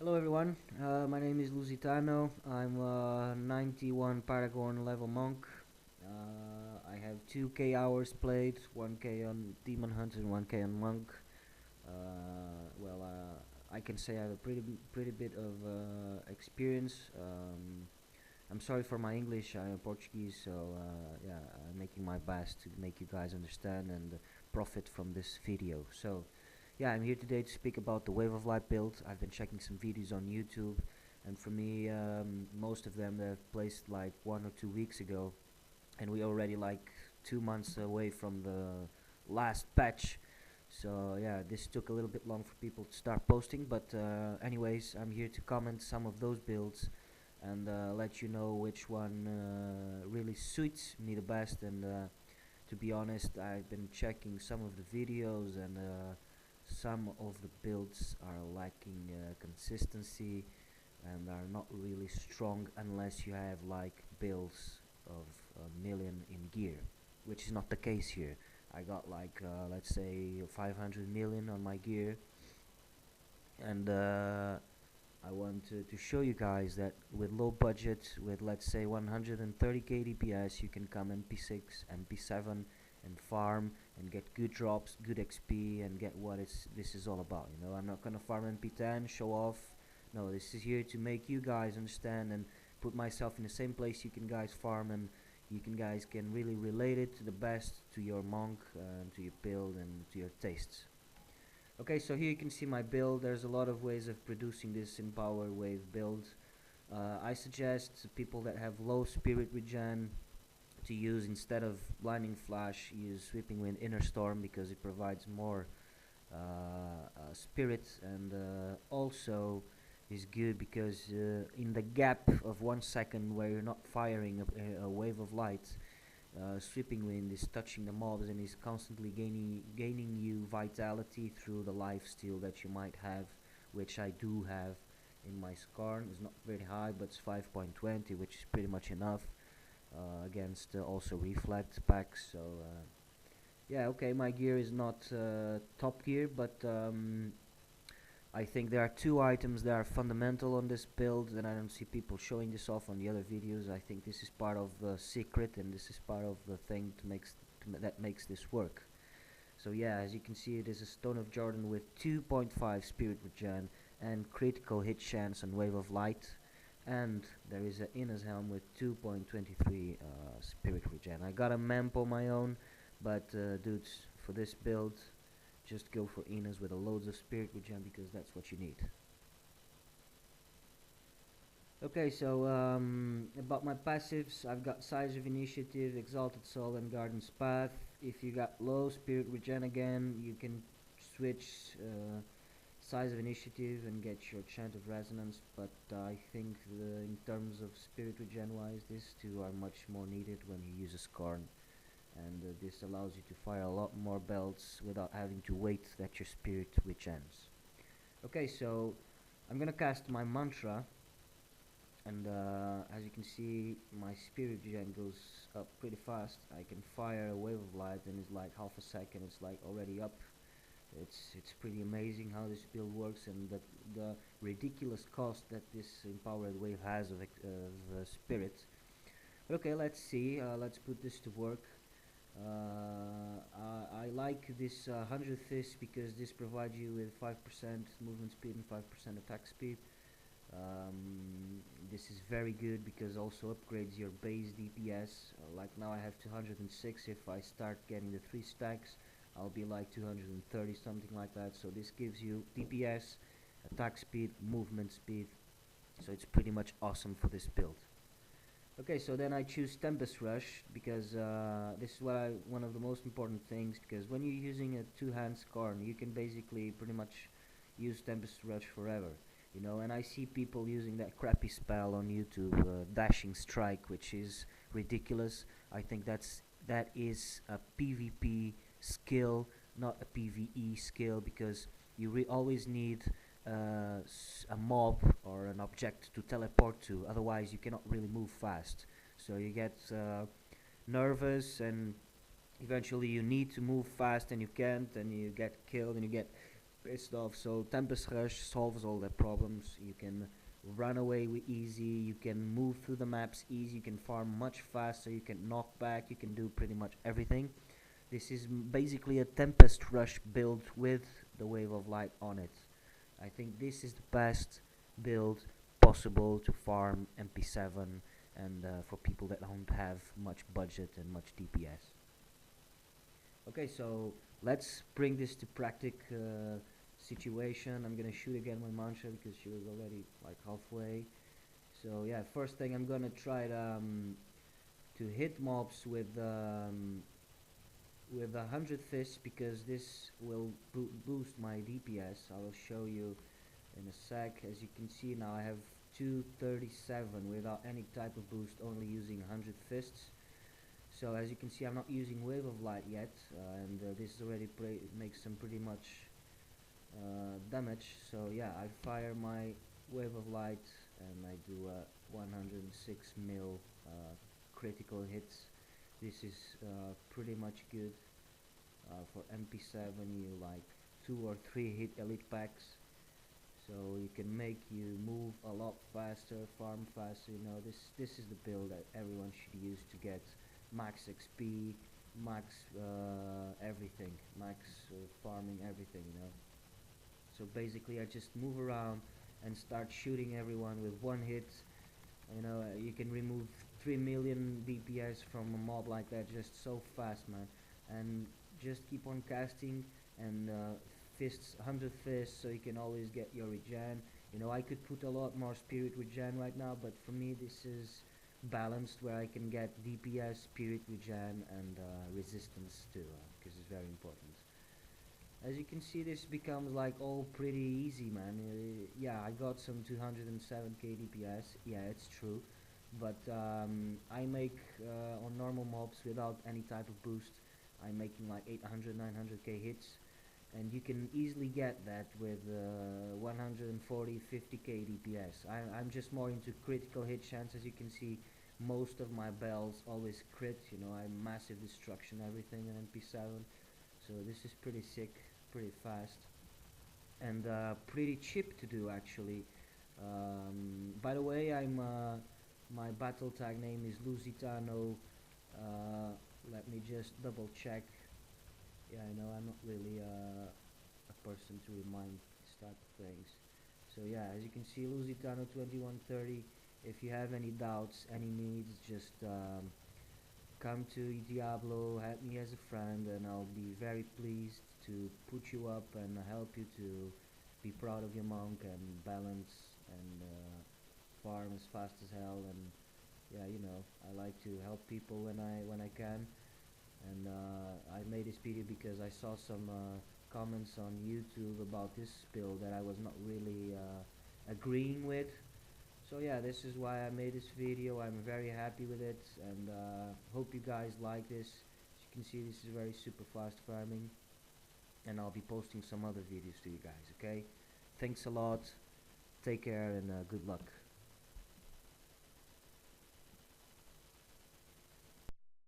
Hello everyone, my name is Lusitano. I'm a 91 Paragorn level monk. I have 2k hours played, 1k on Demon Hunter and 1k on Monk. I can say I have a pretty bit of experience. I'm sorry for my English, I'm Portuguese, so yeah, I'm making my best to make you guys understand and profit from this video. So yeah, I'm here today to speak about the Wave of Light build. I've been checking some videos on YouTube, and for me, most of them they've placed like 1 or 2 weeks ago, and we already like 2 months away from the last patch. So yeah, this took a little bit long for people to start posting, but anyways, I'm here to comment some of those builds and let you know which one really suits me the best. And to be honest, I've been checking some of the videos, and some of the builds are lacking consistency and are not really strong unless you have like builds of a million in gear, which is not the case here. I got like let's say 500 million on my gear, and I want to show you guys that with low budget, with let's say 130k DPS, you can come MP6, MP7 and farm and get good drops, good XP, and get what this is all about. You know, I'm not gonna farm MP10, show off. No, this is here to make you guys understand and put myself in the same place you can guys farm, and you can guys can really relate it to the best to your monk, to your build and to your tastes. Okay, so here you can see my build. There's a lot of ways of producing this in power wave build. I suggest people that have low spirit regen to use, instead of blinding flash, use sweeping wind inner storm, because it provides more spirit, and also is good because in the gap of 1 second where you're not firing a wave of light, sweeping wind is touching the mobs and is constantly gaining you vitality through the life steal that you might have, which I do have in my Skarn. It's not very high, but it's 5.20, which is pretty much enough against also reflect packs. So yeah, okay, my gear is not top gear, but I think there are two items that are fundamental on this build, and I don't see people showing this off on the other videos. I think this is part of the secret, and this is part of the thing that makes this work. So yeah, as you can see, it is a Stone of Jordan with 2.5 spirit regen and critical hit chance on Wave of Light, and there is a Inna's Helm with 2.23 spirit regen. I got a Memp on my own, but dudes, for this build, just go for Inna's with a loads of spirit regen, because that's what you need. Okay, so about my passives, I've got Size of Initiative, Exalted Soul, and Garden's Path. If you got low spirit regen again, you can switch Size of Initiative and get your Chant of Resonance, but I think in terms of spirit regen wise, these two are much more needed when you use a Skarn, and this allows you to fire a lot more belts without having to wait that your spirit regens. Okay, so I'm gonna cast my mantra, and as you can see, my spirit regen goes up pretty fast. I can fire a wave of light and it's like half a second, it's like already up. It's pretty amazing how this build works, and the ridiculous cost that this empowered wave has of spirit. Okay, let's see, let's put this to work. I like this 100 fist because this provides you with 5% movement speed and 5% attack speed. This is very good because also upgrades your base DPS. Like now I have 206. If I start getting the 3 stacks, I'll be like 230, something like that. So this gives you DPS, attack speed, movement speed. So it's pretty much awesome for this build. Okay, so then I choose Tempest Rush because this is one of the most important things, because when you're using a two-hand Skarn, you can basically pretty much use Tempest Rush forever, you know. And I see people using that crappy spell on YouTube, Dashing Strike, which is ridiculous. I think that is a PvP skill, not a PvE skill, because you always need a mob or an object to teleport to, otherwise you cannot really move fast. So you get nervous, and eventually you need to move fast and you can't, and you get killed and you get pissed off. So Tempest Rush solves all their problems. You can run away easy, you can move through the maps easy, you can farm much faster, you can knock back, you can do pretty much everything. This is basically a Tempest Rush build with the Wave of Light on it. I think this is the best build possible to farm MP7 and for people that don't have much budget and much DPS. Okay, so let's bring this to practical situation. I'm gonna shoot again my mantra because she was already like halfway. So yeah, first thing I'm gonna try to hit mobs with 100 fists because this will boost my DPS. I will show you in a sec. As you can see now, I have 237 without any type of boost, only using 100 fists. So as you can see, I'm not using Wave of Light yet, and this already makes some pretty much damage. So yeah, I fire my Wave of Light and I do 106 mil critical hits. This is pretty much good. For MP7 you like 2 or 3 hit elite packs, so you can make you move a lot faster, farm faster. You know, this is the build that everyone should use to get max XP, max everything, max farming everything, you know. So basically I just move around and start shooting everyone with one hit. You know, you can remove 3 million DPS from a mob like that just so fast, man. And just keep on casting and fists, 100 fists, so you can always get your regen. You know, I could put a lot more spirit regen right now, but for me this is balanced where I can get DPS, spirit regen, and resistance too, because it's very important. As you can see, this becomes like all pretty easy, man. Yeah, I got some 207k DPS, yeah, it's true, but I make on normal mobs without any type of boost, I'm making like 800, 900k hits, and you can easily get that with 140, 50k DPS. I'm just more into critical hit chance. As you can see, most of my bells always crit, you know, I'm massive destruction, everything in MP7, so this is pretty sick, pretty fast, and pretty cheap to do actually. By the way, my battle tag name is Lusitano. Let me just double check. Yeah, I know I'm not really a person to remind this type of things. So yeah, as you can see, Lusitano 2130. If you have any doubts, any needs, just come to Diablo, have me as a friend, and I'll be very pleased to put you up and help you to be proud of your monk and balance and farm as fast as hell. And yeah, you know, I like to help people when I can. And I made this video because I saw some comments on YouTube about this build that I was not really agreeing with. So yeah, this is why I made this video. I'm very happy with it, and hope you guys like this. As you can see, this is very super fast farming, and I'll be posting some other videos to you guys. Okay, thanks a lot, take care, and good luck.